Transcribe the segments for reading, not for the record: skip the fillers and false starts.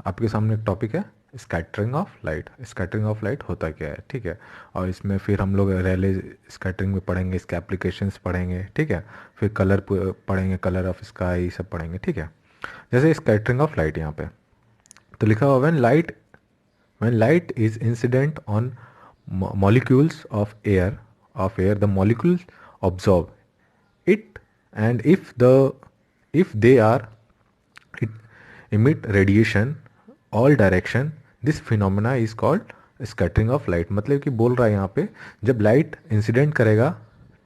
आपके सामने एक टॉपिक है scattering of light. Scattering of light होता क्या है, ठीक है। और इसमें फिर हम लोग रैले स्कैटरिंग में पढ़ेंगे, इसके एप्लीकेशंस पढ़ेंगे, ठीक है। फिर कलर पढ़ेंगे, कलर ऑफ स्काई सब पढ़ेंगे, ठीक है। जैसे स्कैटरिंग ऑफ लाइट यहाँ पे तो लिखा हुआ when light is incident on molecules of air the molecules absorb it, and if they are it emit radiation all direction, this phenomena is called scattering of light. मतलब कि बोल रहा है यहाँ पे जब लाइट इंसिडेंट करेगा,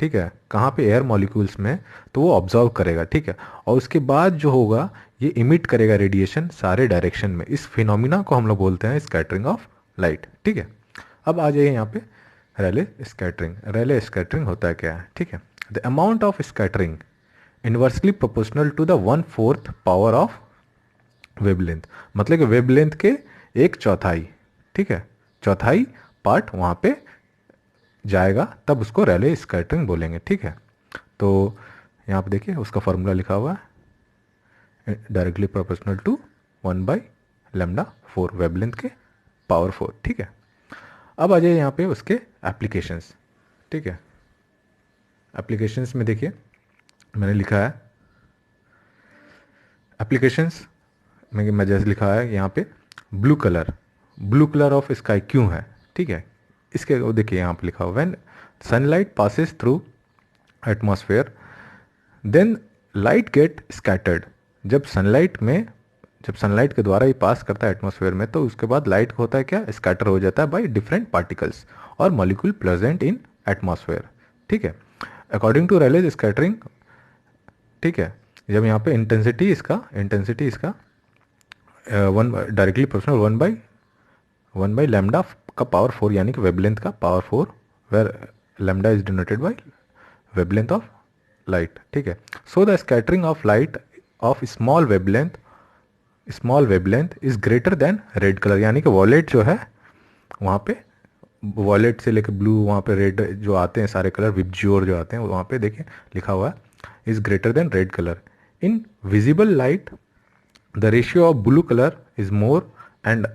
ठीक है, कहाँ पे, एयर मॉलिक्यूल्स में, तो वो ऑब्जर्व करेगा, ठीक है। और उसके बाद जो होगा ये इमिट करेगा रेडिएशन सारे डायरेक्शन में। इस फिनोमिना को हम लोग बोलते हैं स्कैटरिंग ऑफ लाइट, ठीक है। अब आ जाइए यहाँ पे रैले स्कैटरिंग। रैले स्कैटरिंग होता है क्या है, ठीक है। The amount of scattering inversely proportional to the 1/4 power of wavelength. मतलब कि वेवलेंथ के एक चौथाई, ठीक है, चौथाई पार्ट वहाँ पे जाएगा, तब उसको रैले स्कैटरिंग बोलेंगे, ठीक है। तो यहाँ पे देखिए उसका फॉर्मूला लिखा हुआ है डायरेक्टली प्रोपोर्शनल टू 1/λ4 वेवलेंथ के पावर 4, ठीक है। अब आ जाइए यहाँ पे उसके एप्लीकेशंस, ठीक है। एप्लीकेशंस में देखिए मैंने लिखा है एप्लीकेशंस मैं जैसे लिखा है यहाँ पे ब्लू कलर ऑफ स्काई क्यों है, ठीक है। इसके वो देखिए यहाँ पे लिखा हुआ when sunlight passes through atmosphere then light get scattered. जब सनलाइट के द्वारा ही पास करता है एटमॉस्फेयर में, तो उसके बाद लाइट होता है क्या, स्कैटर हो जाता है बाय डिफरेंट पार्टिकल्स और मॉलिक्यूल प्रेजेंट इन एटमॉस्फेयर, ठीक है। अकॉर्डिंग टू रैलेज स्कैटरिंग, ठीक है, जब यहाँ पे इंटेंसिटी इसका one directly proportional one by lambda का पावर 4, यानी कि वेवलेंथ का power 4, where lambda is denoted by wavelength of light, ठीक है। So the scattering of light of small wavelength is greater than red colour, यानी कि wallet जो है वहाँ पे, वॉलेट से लेकर ब्लू, वहाँ पे रेड जो आते हैं सारे कलर, विबज्योर जो आते हैं वहाँ पे देखिए लिखा हुआ है is greater than red colour. In visible light the ratio of blue colour is more and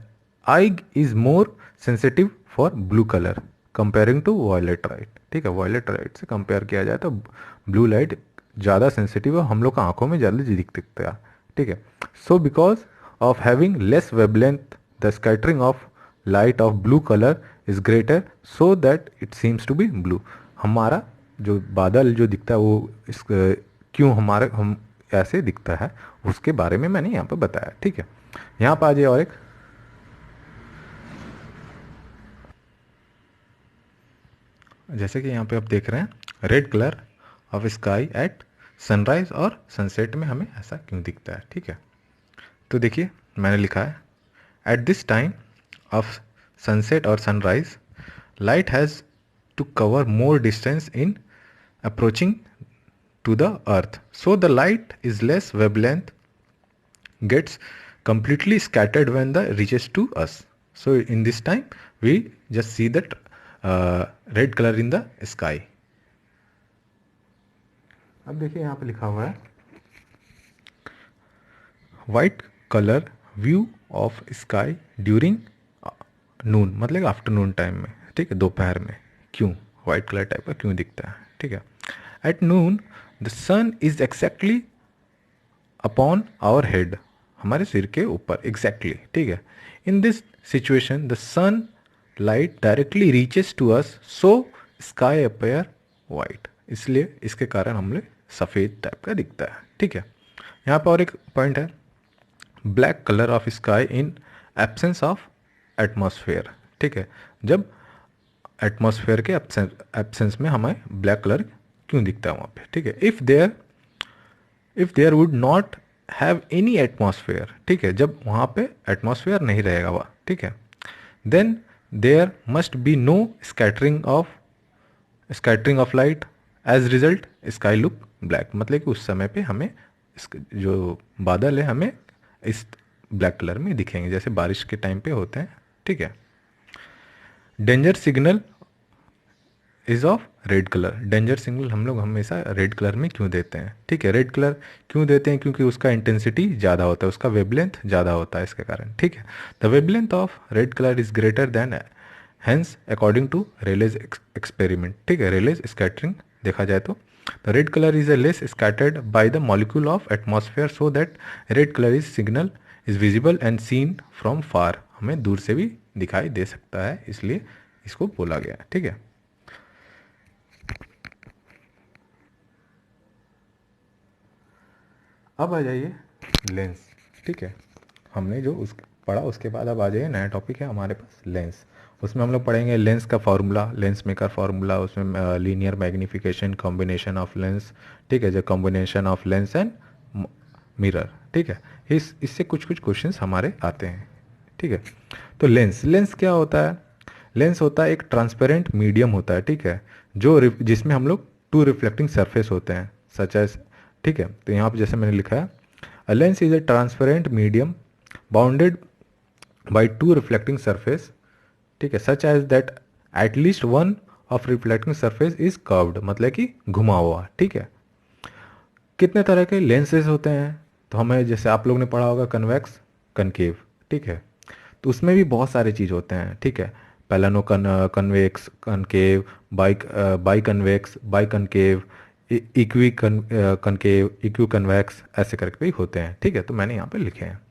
eye is more sensitive for blue colour comparing to violet light, ठीक है। वॉयलेट लाइट से कंपेयर किया जाए तो ब्लू लाइट ज़्यादा sensitive है, हम लोग का आंखों में ज़्यादा दिखता है, ठीक है। So because of having less wavelength the scattering of light of blue colour is greater so that it seems to be blue. हमारा जो बादल जो दिखता है वो क्यों हम ऐसे दिखता है उसके बारे में मैंने यहाँ पर बताया, ठीक है। यहाँ पर आ जाए और एक जैसे कि यहाँ पे आप देख रहे हैं red colour of sky at sunrise और सनसेट में हमें ऐसा क्यों दिखता है, ठीक है। तो देखिए मैंने लिखा है at this time of sunset और sunrise light has to cover more distance in approaching to the earth, so the light is less wavelength gets completely scattered when the reaches to us. So in this time we just see that red color in the sky. अब देखिए यहाँ पे लिखा हुआ है white colour view of sky during noon, मतलब afternoon time में, ठीक है, दोपहर में क्यों वाइट कलर टाइप का क्यों दिखता है, ठीक है। At noon the sun is exactly upon our head, हमारे सिर के ऊपर एग्जैक्टली, ठीक है। In this situation the sun light directly reaches to us so sky appear white, इसलिए इसके कारण हमें सफ़ेद टाइप का दिखता है, ठीक है। यहाँ पर और एक पॉइंट है black colour of sky in absence of atmosphere, ठीक है। जब एटमॉस्फेयर के एब्सेंस में हमें ब्लैक कलर क्यों दिखता है वहाँ पे, ठीक है। If there would not have any atmosphere, ठीक है, जब वहाँ पे एटमॉस्फेयर नहीं रहेगा वह, ठीक है, then there must be no scattering of light as result sky look black. मतलब कि उस समय पे हमें जो बादल है हमें इस ब्लैक कलर में दिखेंगे, जैसे बारिश के टाइम पे होते हैं, ठीक है। Danger signal is of red colour. Danger signal हम लोग हमेशा रेड कलर में क्यों देते हैं, ठीक है, रेड कलर क्यों देते हैं, क्योंकि उसका इंटेंसिटी ज़्यादा होता है, उसका वेवलेंथ ज़्यादा होता है इसके कारण, ठीक है। The wavelength of red colour is greater than, hence according to Rayleigh's experiment, ठीक है, रेलेज स्कैटरिंग देखा जाए तो the red colour is a less scattered by the molecule of atmosphere so that red colour is signal is visible and seen from far, हमें दूर से भी दिखाई दे सकता है, इसलिए इसको बोला गया है, ठीक है। अब आ जाइए लेंस, ठीक है, हमने जो उस पढ़ा उसके बाद अब आ जाइए नया टॉपिक है हमारे पास लेंस। उसमें हम लोग पढ़ेंगे लेंस का फार्मूला, लेंस मेकर फार्मूला, उसमें linear magnification, combination of lens, ठीक है, जो combination of lens and mirror, ठीक है, इससे कुछ कुछ क्वेश्चंस हमारे आते हैं, ठीक है। तो लेंस, लेंस क्या होता है? लेंस होता है एक ट्रांसपेरेंट मीडियम होता है, ठीक है, जो जिसमें हम लोग टू रिफ्लेक्टिंग सरफेस होते हैं सच एज, ठीक है। तो यहाँ पे जैसे मैंने लिखा है a lens is a transparent medium bounded by two reflecting surface, ठीक है, such as that at least one of reflecting surface is curved, मतलब कि घुमा हुआ, ठीक है। कितने तरह के लेंसेज होते हैं? तो हमें जैसे आप लोग ने पढ़ा होगा कन्वेक्स, कनकेव, ठीक है, तो उसमें भी बहुत सारे चीज़ होते हैं, ठीक है, plano convex, concave, bi convex, bi concave, equi concave, equi convex, ऐसे करके भी होते हैं, ठीक है, तो मैंने यहाँ पे लिखे हैं।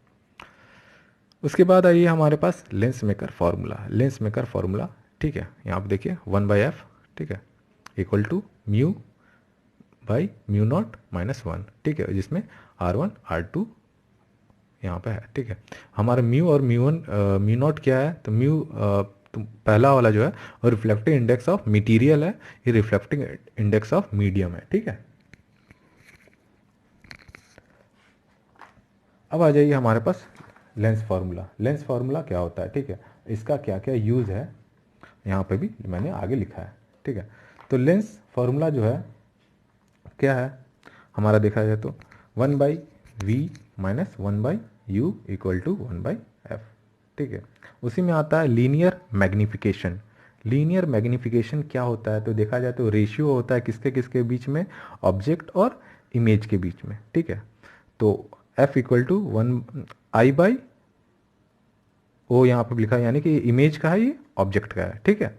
उसके बाद आइए हमारे पास lens maker formula, lens maker formula, ठीक है, यहाँ पे देखिए 1/f, ठीक है, equal to mu by mu naught minus one, ठीक है, जिसमें R1 R2 यहाँ पे है, ठीक है। हमारा म्यू और म्यू नॉट क्या है? तो म्यू तो पहला वाला जो है वो रिफ्लेक्टिव इंडेक्स ऑफ मटेरियल है, ये रिफ्लेक्टिंग इंडेक्स ऑफ मीडियम है, ठीक है। अब आ जाइए हमारे पास लेंस फार्मूला, लेंस फार्मूला क्या होता है, ठीक है, इसका क्या क्या यूज़ है यहाँ पे भी मैंने आगे लिखा है, ठीक है। तो लेंस फार्मूला जो है क्या है हमारा, देखा जाए तो 1/v minus 1/u equal to 1/f, ठीक है। उसी में आता है लीनियर मैग्नीफिकेशन। लीनियर मैग्नीफिकेशन क्या होता है? तो देखा जाए तो रेशियो होता है किसके किसके बीच में? ऑब्जेक्ट और इमेज के बीच में, ठीक है। तो f इक्वल टू 1 I/, वो यहाँ पे लिखा है, यानी कि इमेज का है, ये ऑब्जेक्ट का है, ठीक है।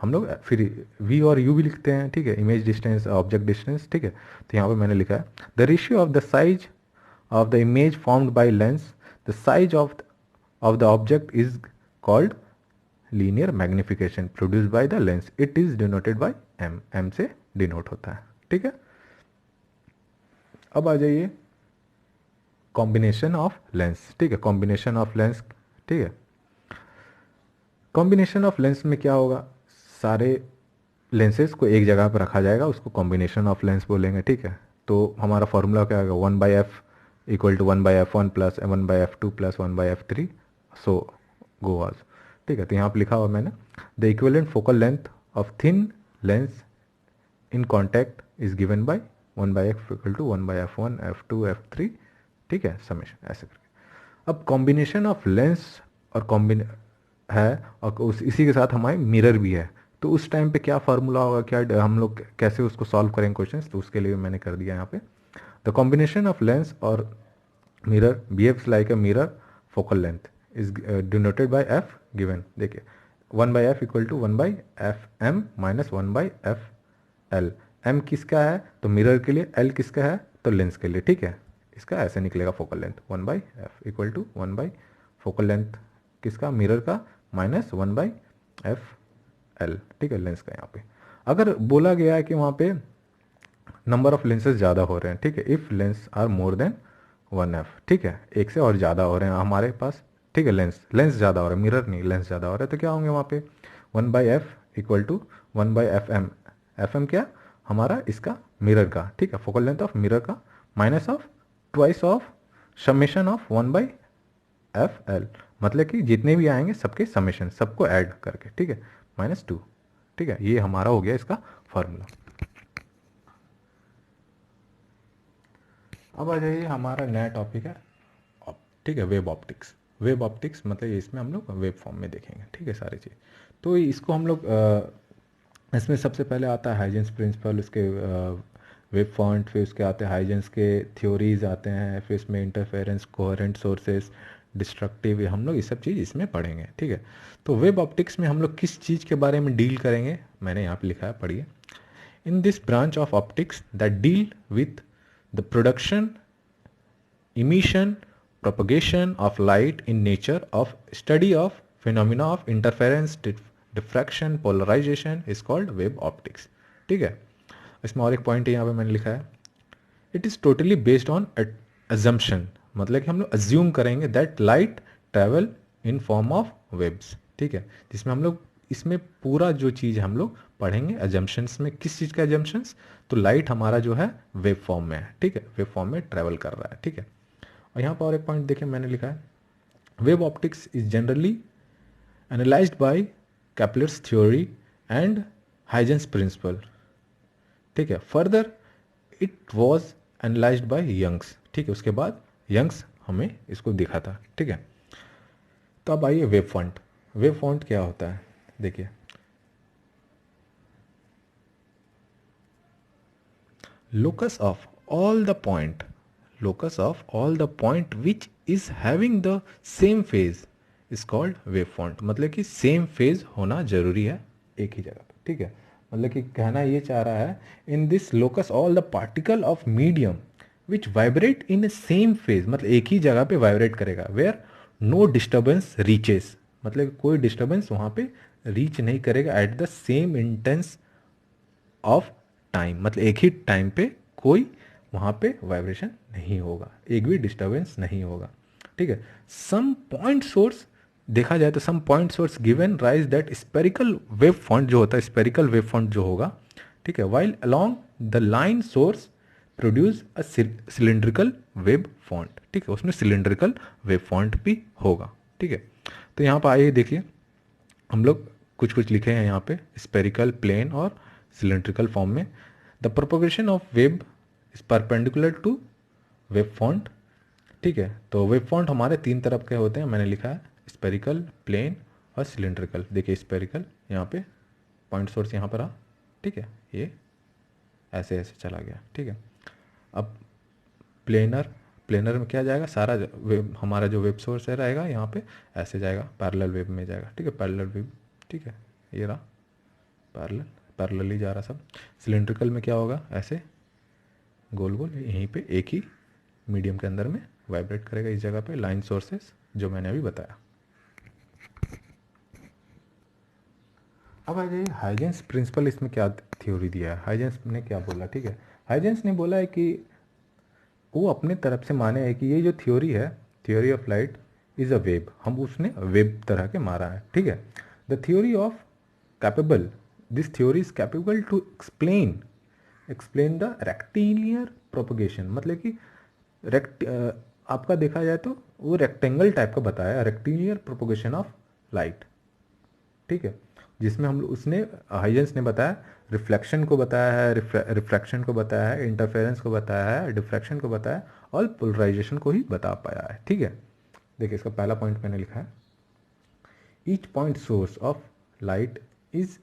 हम लोग फिर v और u भी लिखते हैं, ठीक है, इमेज डिस्टेंस, ऑब्जेक्ट डिस्टेंस, ठीक है। तो यहाँ पे मैंने लिखा है the ratio of the size of the image formed by lens the size of the object is called linear magnification produced by the lens, it is denoted bye m, m से denote होता है, ठीक है। अब आ जाइए combination of lens, ठीक है, combination of lens, ठीक है। कॉम्बिनेशन ऑफ लेंस में क्या होगा? सारे लेंसेज को एक जगह पर रखा जाएगा, उसको कॉम्बिनेशन ऑफ लेंस बोलेंगे, ठीक है। तो हमारा फॉर्मूला क्या होगा? 1/f equal to 1/f1 plus 1/f2 plus 1/f3, so go ऑज, ठीक है। तो यहाँ पर लिखा हुआ मैंने the equivalent focal length of thin lens in contact is given by 1/f equal to 1/f1 f2 f3, ठीक है, समेशन ऐसे करके। अब कॉम्बिनेशन ऑफ लेंस और कॉम्बिन है और उस इसी के साथ हमारे मिरर भी है, तो उस टाइम पे क्या फार्मूला होगा, क्या हम लोग कैसे उसको सॉल्व करेंगे क्वेश्चंस, तो उसके लिए मैंने कर दिया यहाँ पे द कॉम्बिनेशन ऑफ लेंस और mirror behaves like a mirror focal length is denoted by F given, देखिए 1/f equal to 1/f m minus 1/f l, m किसका है? तो मिरर के लिए, l किसका है? तो लेंस के लिए, ठीक है। इसका ऐसे निकलेगा focal length 1/f equal to 1 focal length किसका? मिरर का, माइनस 1/f l, ठीक है, लेंस का। यहाँ पे अगर बोला गया है कि वहाँ पे नंबर ऑफ लेंसेज ज़्यादा हो रहे हैं, ठीक है, if lens are more than 1f, ठीक है, एक से और ज़्यादा हो रहे हैं हमारे पास, ठीक है, लेंस ज़्यादा हो रहा है, मिरर नहीं, लेंस ज़्यादा हो रहा है, तो क्या होंगे वहाँ पे 1/f equal to 1/fm, fm क्या? हमारा इसका मिरर का, ठीक है, फोकल लेंथ ऑफ मिरर का, minus of twice of summation of 1/fl, मतलब कि जितने भी आएंगे सबके समेशन, सबको ऐड करके, ठीक है, -2, ठीक है, ये हमारा हो गया इसका फॉर्मूला। अब आ जाइए हमारा नया टॉपिक है, ठीक है, वेब ऑप्टिक्स। वेब ऑप्टिक्स मतलब इसमें हम लोग वेब फॉर्म में देखेंगे, ठीक है, सारी चीज़। तो इसको हम लोग इसमें सबसे पहले आता है हाइजेंस प्रिंसिपल, उसके वेब फॉन्ट, फिर उसके आते हैं हाइजेंस के थ्योरीज आते हैं, फिर इसमें इंटरफेरेंस, कोहेरेंट सोर्सेस, डिस्ट्रक्टिव, हम लोग ये सब चीज़ इसमें पढ़ेंगे, ठीक है। तो वेब ऑप्टिक्स में हम लोग किस चीज़ के बारे में डील करेंगे, मैंने यहाँ पे लिखा है, पढ़िए। In this branch of optics that deal with the production, emission, propagation of light in nature, of study of phenomena of interference, diffraction, polarization is called wave optics, ठीक है। इसमें और एक पॉइंट यहाँ पे मैंने लिखा है, it is totally based on assumption, मतलब कि हम लोग अज्यूम करेंगे that light travel in form of waves, ठीक है। जिसमें हम लोग इसमें पूरा जो चीज़ हम लोग पढ़ेंगे एजम्पशंस में, किस चीज़ का एजम्पशंस, तो लाइट हमारा जो है वेब फॉर्म में है, ठीक है, वेब फॉर्म में ट्रेवल कर रहा है, ठीक है। और यहाँ पर और एक पॉइंट देखिए मैंने लिखा है, wave optics is generally analysed by Kepler's theory and Huygens principle, ठीक है। Further it was analysed by Young's, ठीक है, उसके बाद यंग्स हमें इसको दिखा था, ठीक है। तो अब आइए वेव फॉन्ट। वेव फॉन्ट क्या होता है, देखिए, locus of all the point, locus of all the point which is having the same phase is called wave front, मतलब कि सेम फेज होना जरूरी है एक ही जगह पे, ठीक है। मतलब कि कहना ये चाह रहा है, in this locus all the particle of medium which vibrate in same phase, मतलब एक ही जगह पे वाइब्रेट करेगा, वेयर नो डिस्टर्बेंस रीचेस, मतलब कोई डिस्टर्बेंस वहाँ पे रीच नहीं करेगा at the same intense of time, मतलब एक ही टाइम पे कोई वहाँ पे वाइब्रेशन नहीं होगा, एक भी डिस्टर्बेंस नहीं होगा, ठीक है। सम पॉइंट सोर्स, देखा जाए तो some point source given rise that spherical wave front जो होता है, स्पेरिकल वेव फॉन्ट जो होगा, ठीक है, while along the line source produce a cylindrical web front, ठीक है, उसमें सिलेंड्रिकल वेब फॉन्ट भी होगा, ठीक है। तो यहाँ पर आइए देखिए, हम लोग कुछ कुछ लिखे हैं यहाँ पे, स्पेरिकल, प्लेन और सिलेंड्रिकल फॉर्म में। The propagation of wave is perpendicular to wave front, ठीक है। तो वेब फॉन्ट हमारे तीन तरफ के होते हैं, मैंने लिखा है स्पेरिकल, प्लेन और सिलेंड्रिकल। देखिए स्पेरिकल यहाँ पे पॉइंट सोर्स यहाँ पर आ, ठीक है, ये ऐसे ऐसे चला गया, ठीक है। अब प्लेनर, प्लेनर में क्या जाएगा, सारा वेब, हमारा जो वेब सोर्स है रहेगा यहाँ पे ऐसे जाएगा, पैरेलल वेब में जाएगा, ठीक है, पैरेलल वेब, ठीक है, ये रहा पैरेलल, पैरेलल ही जा रहा सब। सिलेंड्रिकल में क्या होगा, ऐसे गोल गोल यहीं पे एक ही मीडियम के अंदर में वाइब्रेट करेगा, इस जगह पे लाइन सोर्सेस जो मैंने अभी बताया। अब आ जाइए हाइजेंस प्रिंसिपल, इसमें क्या थ्योरी दिया है, हाइजेंस ने क्या बोला, ठीक है। हाइजेंस ने बोला है कि वो अपने तरफ से माने है कि ये जो थ्योरी है, theory of light is a wave, हम उसने वेब तरह के मारा है, ठीक है। The theory of capable, this theory is capable to explain, explain the rectilinear propagation, मतलब कि आपका देखा जाए तो वो रेक्टेंगल टाइप का बताया, रेक्टिलियर प्रोपगेशन ऑफ लाइट, ठीक है। जिसमें हम उसने, हाइजेंस ने बताया, रिफ्लेक्शन को बताया है, रिफ्रैक्शन को बताया है, इंटरफेरेंस को बताया है, डिफ्रैक्शन को बताया और पोलराइजेशन को ही बता पाया है, ठीक है। देखिए इसका पहला पॉइंट मैंने लिखा है, each point source of light is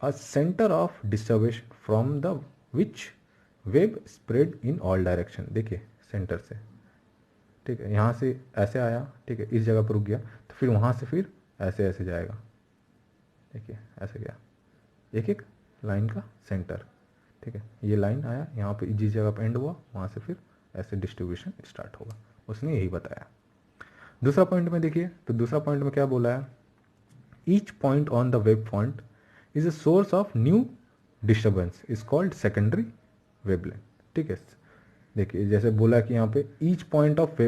a centre of disturbance from the which wave spread in all direction, देखिए सेंटर से, ठीक है, यहाँ से ऐसे आया, ठीक है, इस जगह पर रुक गया, तो फिर वहाँ से फिर ऐसे ऐसे जाएगा, देखिए ऐसे गया, एक एक लाइन का सेंटर, ठीक है, ये लाइन आया यहाँ पे, जिस जगह पर एंड हुआ वहाँ से फिर ऐसे डिस्ट्रीब्यूशन स्टार्ट होगा, उसने यही बताया। दूसरा पॉइंट में देखिए, तो दूसरा पॉइंट में क्या बोला है, each point on the web font is a source of new disturbance is called secondary wavelength, ठीक है। देखिए जैसे बोला कि यहाँ पे each point of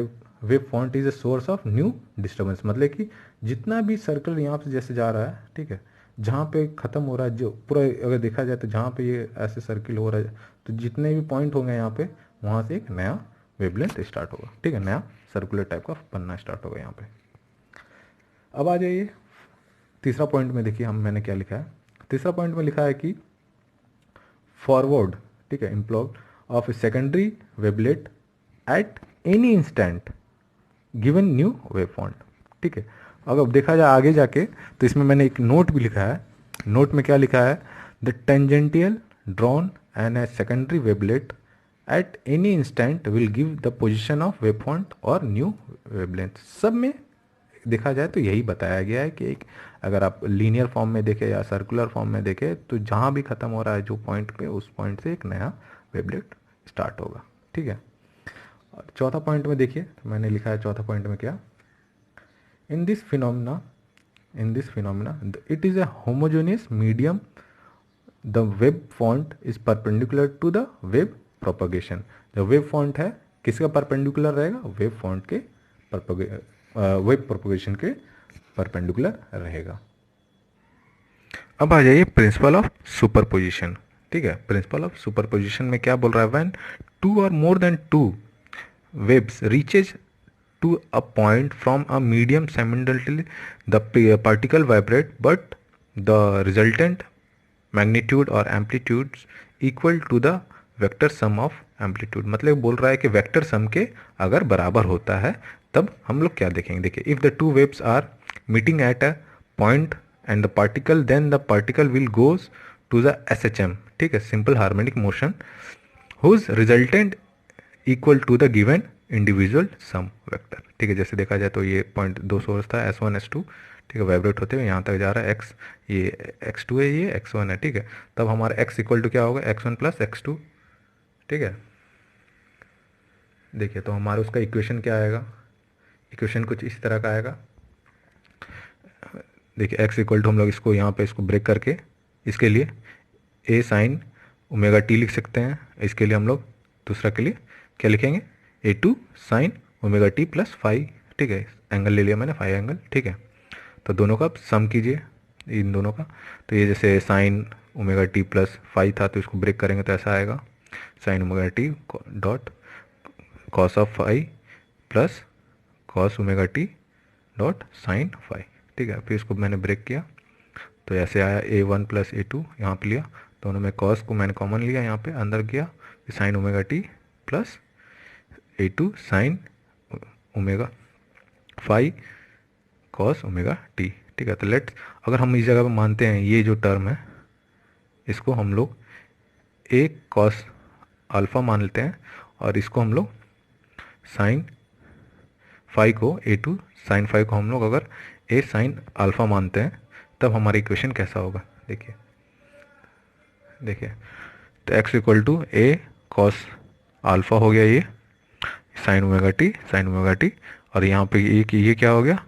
wave font is a source of new disturbance, मतलब कि जितना भी सर्कल यहाँ से जैसे जा रहा है, ठीक है, जहाँ पे ख़त्म हो रहा है, जो पूरा अगर देखा जाए तो जहाँ पे ये ऐसे सर्किल हो रहा है, तो जितने भी पॉइंट होंगे यहाँ पे, वहाँ से एक नया वेवलेंथ स्टार्ट होगा, ठीक है, नया सर्कुलर टाइप का बनना स्टार्ट होगा यहाँ पे। अब आ जाइए तीसरा पॉइंट में, देखिए हम मैंने क्या लिखा है, तीसरा पॉइंट में लिखा है कि फॉरवर्ड, ठीक है, envelope of a secondary wavelet at any instant given new wave front, ठीक है। अगर देखा जाए आगे जाके, तो इसमें मैंने एक नोट भी लिखा है, नोट में क्या लिखा है, the tangential drawn and a secondary wavelet at any instant will give the position of wave front और न्यू वेबलेंथ। सब में देखा जाए तो यही बताया गया है कि एक अगर आप लीनियर फॉर्म में देखें या सर्कुलर फॉर्म में देखें तो जहाँ भी ख़त्म हो रहा है जो पॉइंट पे, उस पॉइंट से एक नया वेबलेट स्टार्ट होगा। ठीक है, और चौथा पॉइंट में देखिए, तो मैंने लिखा है चौथा पॉइंट में क्या, in this phenomena it is a homogeneous medium, the web font is perpendicular to the web propagation। जो वेब फॉन्ट है किसका परपेंडिकुलर रहेगा, वेब फॉन्ट के वेब प्रोपगेशन के परपेंडिकुलर रहेगा। अब आ जाइए प्रिंसिपल ऑफ सुपरपोजिशन। ठीक है, प्रिंसिपल ऑफ सुपरपोजिशन में क्या बोल रहा है, व्हेन टू और more than two waves reaches to a point from a medium simultaneously, the particle vibrate but the resultant magnitude or amplitudes equal to the vector sum of amplitude। मतलब बोल रहा है कि वेक्टर सम के अगर बराबर होता है तब हम लोग क्या देखेंगे। देखिए, if the two waves are meeting at a point and the particle, then the particle will goes to the SHM, ठीक है, simple harmonic motion, whose resultant equal to the given individual sum vector. ठीक है, जैसे देखा जाए तो ये point दो सोर्स था S1 S2, ठीक है, वाइब्रेट होते हुए यहाँ तक जा रहा है x, ये x2 है, ये x1 है। ठीक है, तब हमारा x इक्वल टू क्या होगा, x1 प्लस x2। ठीक है, देखिए तो हमारा उसका इक्वेशन क्या आएगा, इक्वेशन कुछ इस तरह का आएगा। देखिए x इक्वल टू हम लोग इसको यहाँ पे इसको ब्रेक करके इसके लिए a साइन ओमेगा t लिख सकते हैं। इसके लिए हम लोग दूसरा के लिए क्या लिखेंगे, A2 sign omega t plus five. ठीक है, एंगल ले लिया मैंने, फाइव एंगल। ठीक है, तो दोनों का सम कीजिए इन दोनों का। तो ये जैसे sine omega t plus five था तो इसको ब्रेक करेंगे तो ऐसा आएगा, sine omega t dot cos of five plus cos omega t dot sine five. ठीक है, फिर इसको मैंने ब्रेक किया तो ऐसे आया A1 प्लस A2, यहाँ पे लिया, दोनों में कॉस को मैंने कॉमन लिया, यहाँ पे अंदर किया, फिर sign omega t plus A2 sine omega five cos omega T. ठीक है, तो लेट्स अगर हम इस जगह पे मानते हैं ये जो टर्म है इसको हम लोग ए कॉस अल्फ़ा मान लेते हैं, और इसको हम लोग साइन फाइव को A2 साइन फाइव को हम लोग अगर ए साइन अल्फ़ा मानते हैं तब हमारा इक्वेशन कैसा होगा। देखिए देखिए, तो x equal to a cos alpha हो गया, ये साइन ओमेगा टी, और यहाँ पे ये क्या हो गया,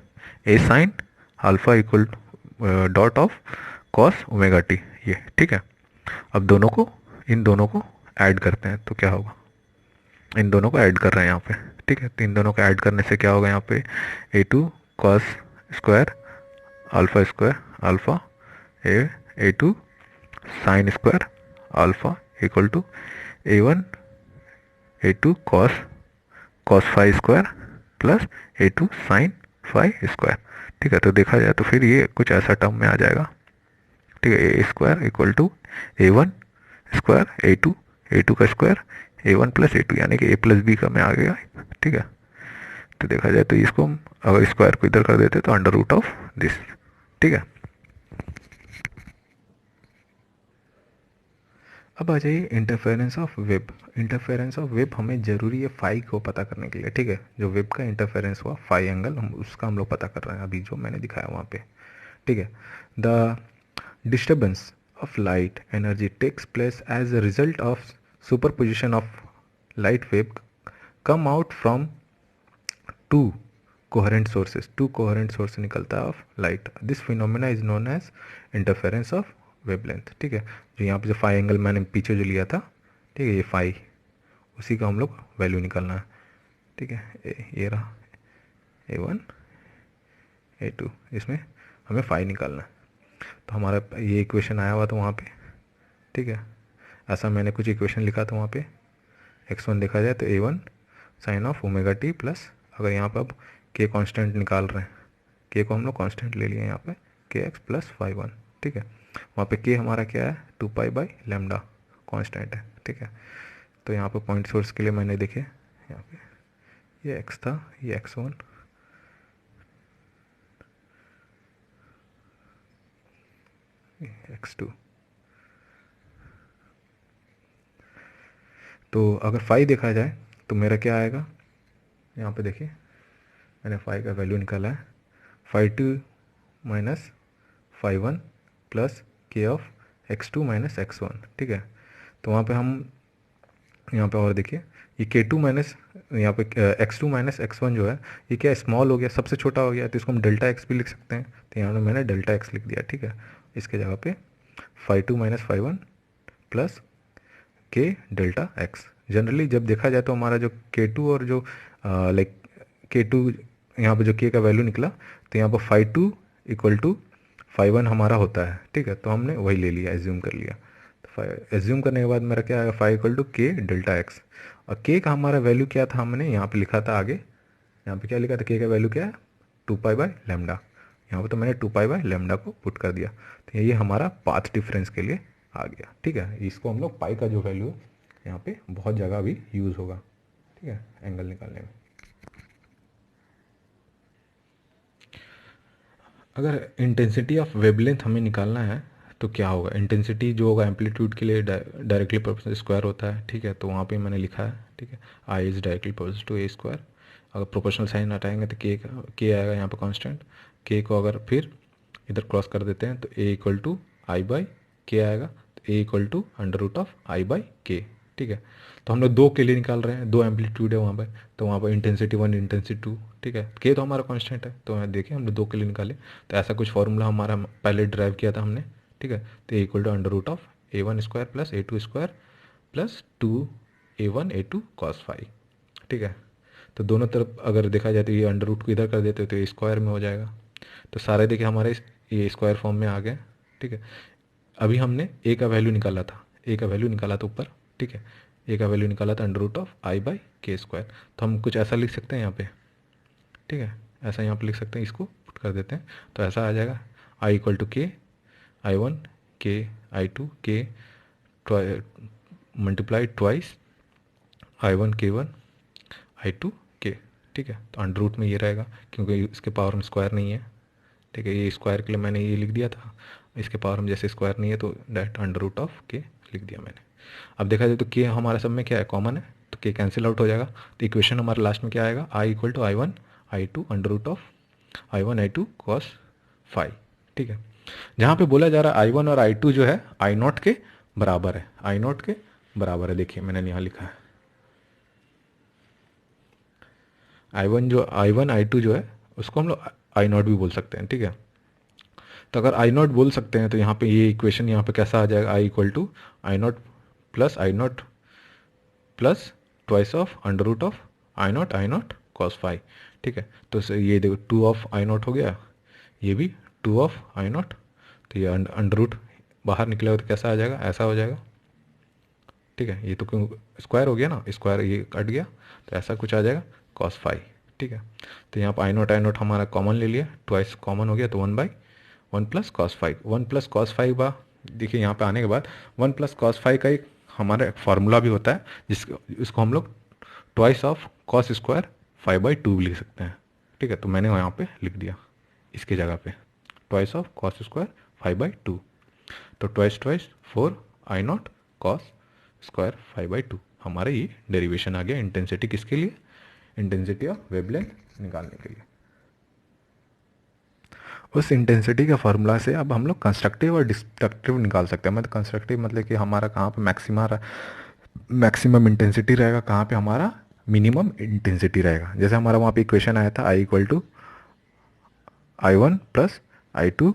A sine alpha equal dot of cos omega T, ये। ठीक है, अब इन दोनों को ऐड करते हैं तो क्या होगा, इन दोनों को ऐड कर रहे हैं यहाँ पे। ठीक है, तो इन दोनों को ऐड करने से क्या होगा, यहाँ पे A2 cos square alpha A2 sine square alpha equal to A2 cos five square plus A2 sine five square. ठीक है, तो देखा जाए तो फिर ये कुछ ऐसा टर्म में आ जाएगा। ठीक है, A square equal to A1 square A2 का स्क्वायर A1 प्लस A2, यानी कि A प्लस बी का में आ गया। ठीक है, तो देखा जाए तो इसको हम अगर स्क्वायर को इधर कर देते तो अंडर रूट ऑफ दिस। ठीक है, अब आ जाइए interference of web. Interference of web हमें ज़रूरी है फाई को पता करने के लिए। ठीक है, जो वेब का इंटरफेरेंस हुआ फाई एंगल, हम लोग पता कर रहे हैं अभी जो मैंने दिखाया वहाँ पे। ठीक है, the disturbance of light energy takes place as a result of superposition of light wave come out from two coherent source निकलता है of light। this phenomena is known as interference of wavelength। ठीक है, जो यहाँ पे जो phi angle मैंने पीछे जो लिया था, ठीक है, ये फाई, उसी का हम लोग वैल्यू निकालना है। ठीक है, ये रहा A1 A2, इसमें हमें फाई निकालना है। तो हमारा ये इक्वेशन आया हुआ था वहाँ पे। ठीक है, ऐसा मैंने कुछ इक्वेशन लिखा था वहाँ पे। x1 देखा जाए तो A1 sine of omega t plus, अगर यहाँ पे अब k कांस्टेंट निकाल रहे हैं, k को हम लोग कांस्टेंट ले लिए यहाँ पे, kx प्लस 5 1। ठीक है, वहाँ पे k हमारा क्या है, 2 पाई बाई लेमडा कांस्टेंट है। ठीक है, तो यहाँ पे पॉइंट सोर्स के लिए मैंने देखे यहाँ पे ये x था, ये x1, x2, तो अगर फाई देखा जाए तो मेरा क्या आएगा, यहाँ पे देखिए मैंने फाई का वैल्यू निकाला है, 5 2 माइनस 5 1 प्लस के ऑफ x2 माइनस x1, ठीक है। तो वहाँ पे हम यहाँ पे और देखिए ये k2 माइनस यहाँ पे x2 माइनस x1 जो है ये क्या स्मॉल हो गया, सबसे छोटा हो गया, तो इसको हम डेल्टा x भी लिख सकते हैं। तो यहाँ पे मैंने डेल्टा x लिख दिया, ठीक है। इसके जगह पे 5 2 माइनस 5 1 प्लस के डेल्टा x। जनरली जब देखा जाए तो हमारा जो k2 और जो लाइक k2 यहाँ पे जो k का वैल्यू निकला, तो यहाँ पर 5 2 इक्वल टू 5 1 हमारा होता है, ठीक है। तो हमने वही ले लिया, एज्यूम कर लिया। तो एज्यूम करने के बाद मेरा क्या आएगा, 5 इक्वल टू के डेल्टा एक्स। और के का हमारा वैल्यू क्या था, हमने यहाँ पे लिखा था आगे, यहाँ पे क्या लिखा था, के का वैल्यू क्या है 2 पाई बाय लैम्डा। यहाँ पे तो मैंने 2 पाई बाय लैम्डा को पुट कर दिया। तो ये हमारा पाथ डिफरेंस के लिए आ गया, ठीक है। इसको हम लोग पाई का जो वैल्यू है यहाँ पे बहुत जगह भी यूज़ होगा, ठीक है, एंगल निकालने में। अगर इंटेंसिटी ऑफ वेवलेंथ हमें निकालना है तो क्या होगा, इंटेंसिटी जो होगा एम्पलीट्यूड के लिए डायरेक्टली प्रोपोर्शनल स्क्वायर होता है, ठीक है। तो वहाँ पे मैंने लिखा है, ठीक है, I is directly proportional to A square. अगर प्रोपोर्शनल साइन हटाएंगे तो के आएगा यहाँ पे कांस्टेंट। के को अगर फिर इधर क्रॉस कर देते हैं तो A equal to I by K आएगा, तो A equal to under root of I by K, ठीक है। तो हम लोग दो के लिए निकाल रहे हैं, दो एम्पलीट्यूड है वहाँ पर, तो वहाँ पर इंटेंसिटी 1 इंटेंसिटी 2, ठीक है। के तो हमारा कांस्टेंट है, तो देखिए हमने दो के लिए निकाले। तो ऐसा कुछ फॉर्मूला हमारा पहले ड्राइव किया था हमने, ठीक है। तो equal to under root of a1 square plus a2 square plus 2a1 a2 cos phi, ठीक है। तो दोनों तरफ अगर देखा जाए तो ये अंडर रूट को इधर कर देते तो ये स्क्वायर में हो जाएगा। तो सारे देखिए हमारे ये स्क्वायर फॉर्म में आ गए, ठीक है। अभी हमने ए का वैल्यू निकाला था, ए का वैल्यू निकाला था ऊपर, ठीक है। ए का वैल्यू निकाला था under root of I by k square. तो हम कुछ ऐसा लिख सकते हैं यहाँ पे, ठीक है, ऐसा यहाँ पे लिख सकते हैं, इसको पुट कर देते हैं तो ऐसा आ जाएगा, आई इक्वल टू के I1 के I2 के multiply twice I1 K1 I2 के, ठीक है। तो अंडर रूट में ये रहेगा क्योंकि इसके पावर में स्क्वायर नहीं है, ठीक है। ये स्क्वायर के लिए मैंने ये लिख दिया था, इसके पावर में जैसे स्क्वायर नहीं है तो डायरेक्ट अंडर रूट ऑफ के लिख दिया मैंने। अब देखा जाए तो के हमारा सब में क्या है, कॉमन है, तो के कैंसिल आउट हो जाएगा। तो इक्वेशन हमारा लास्ट में क्या आएगा, I equal to I one I two under root of I1 I2 cos phi, ठीक है। जहाँ पे बोला जा रहा है I1 और I2 जो है I0 के बराबर है, I0 के बराबर है। देखिए मैंने यहाँ लिखा है I1 I2 जो है उसको हम लोग I0 भी बोल सकते हैं, ठीक है। तो अगर I0 बोल सकते हैं तो यहाँ पे ये इक्वेशन यहाँ पे कैसा आ जाएगा, I equal to I0 plus twice of under root of I0 cos phi, ठीक है। तो ये देखो 2 ऑफ I0 हो गया, ये भी 2 ऑफ I0, तो ये अंडर रूट बाहर निकलेगा तो कैसा आ जाएगा, ऐसा हो जाएगा, ठीक है। ये तो क्यों स्क्वायर हो गया ना, स्क्वायर ये कट गया तो ऐसा कुछ आ जाएगा कॉस फाई, ठीक है। तो यहाँ पर I0 हमारा कॉमन ले लिया, ट्वाइस कॉमन हो गया तो 1/1 plus cos phi, 1 plus cos phi बा देखिए यहाँ पे आने के बाद 1 प्लस कॉस फाई का एक हमारा फार्मूला भी होता है इसको हम लोग ट्वाइस ऑफ कॉस स्क्वायर 5/2 लिख सकते हैं, ठीक है। तो मैंने यहाँ पे लिख दिया इसकी जगह पे ट्वाइस ऑफ कॉस स्क्वायर 5/2, तो ट्वाइस 4 I0 कॉस स्क्वायर 5/2 हमारा ये डेरिवेशन आ गया इंटेंसिटी किसके लिए, इंटेंसिटी ऑफ वेवलेंथ निकालने के लिए। उस इंटेंसिटी के फार्मूला से अब हम लोग कंस्ट्रक्टिव और डिस्ट्रक्टिव निकाल सकते हैं। मतलब कंस्ट्रक्टिव मतलब कि हमारा कहाँ पे मैक्सिमम इंटेंसिटी रहेगा, कहाँ पे हमारा मिनिमम इंटेंसिटी रहेगा। जैसे हमारा वहाँ पे इक्वेशन आया था I equal to I1 plus I2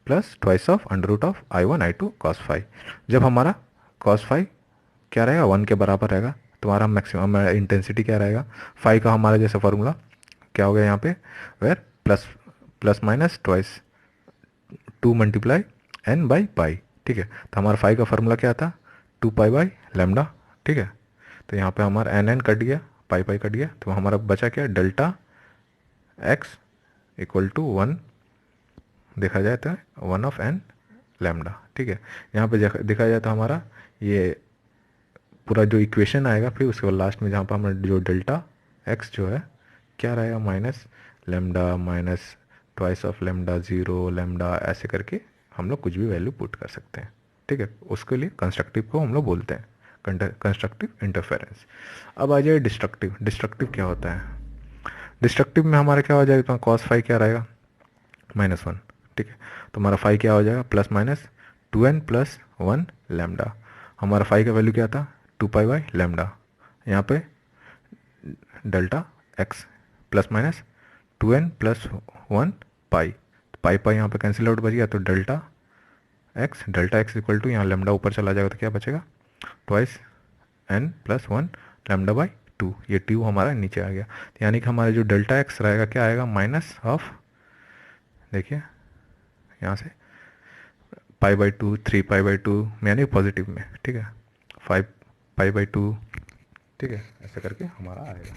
plus twice of under root of I1 I2 cos phi. जब हमारा कॉस फाई क्या रहेगा 1 के बराबर रहेगा तो हमारा मैक्सिमम इंटेंसिटी क्या रहेगा, फाई का हमारा जैसे फार्मूला क्या हो गया यहाँ पे, where plus minus twice 2 multiply n by pi, ठीक है। तो हमारा फाई का फार्मूला क्या था 2 पाई बाय लैम्डा, ठीक है। तो यहाँ पे हमारा n कट गया, पाई कट गया, तो हमारा बचा क्या डेल्टा x इक्वल टू 1 देखा जाए तो 1 ऑफ n लैम्डा, ठीक है। यहाँ पे देखा जाए तो हमारा ये पूरा जो इक्वेशन आएगा फिर उसके बाद लास्ट में जहाँ पर हमारा जो डेल्टा x जो है क्या रहेगा minus lambda minus twice of lambda 0 lambda, ऐसे करके हम लोग कुछ भी वैल्यू पुट कर सकते हैं, ठीक है। उसके लिए कंस्ट्रक्टिव को हम लोग बोलते हैं कंस्ट्रक्टिव इंटरफेरेंस। अब आ जाए डिस्ट्रक्टिव। डिस्ट्रक्टिव क्या होता है? डिस्ट्रक्टिव में हमारा क्या हो जाएगा, तो कॉस फाई क्या रहेगा, -1, ठीक है। तो हमारा फाई क्या हो जाएगा, +-2n+1 लैम्डा। हमारा फाई का वैल्यू क्या था, 2π/λ। यहाँ पे डेल्टा एक्स +-2n+1 पाई, तो पाई पाई यहाँ पे कैंसिल आउट बच गया, तो डेल्टा एक्स इक्वल टू, यहाँ लैम्डा ऊपर चला जाएगा तो क्या बचेगा, (2n+1 λ/2). ये ट्यू हमारा नीचे आ गया, तो यानी कि हमारा जो डेल्टा एक्स रहेगा क्या आएगा, माइनस ऑफ, देखिए यहाँ से π/2, 3π/2 यानी पॉजिटिव में, ठीक है, 5π/2, ठीक है, ऐसे करके हमारा आएगा।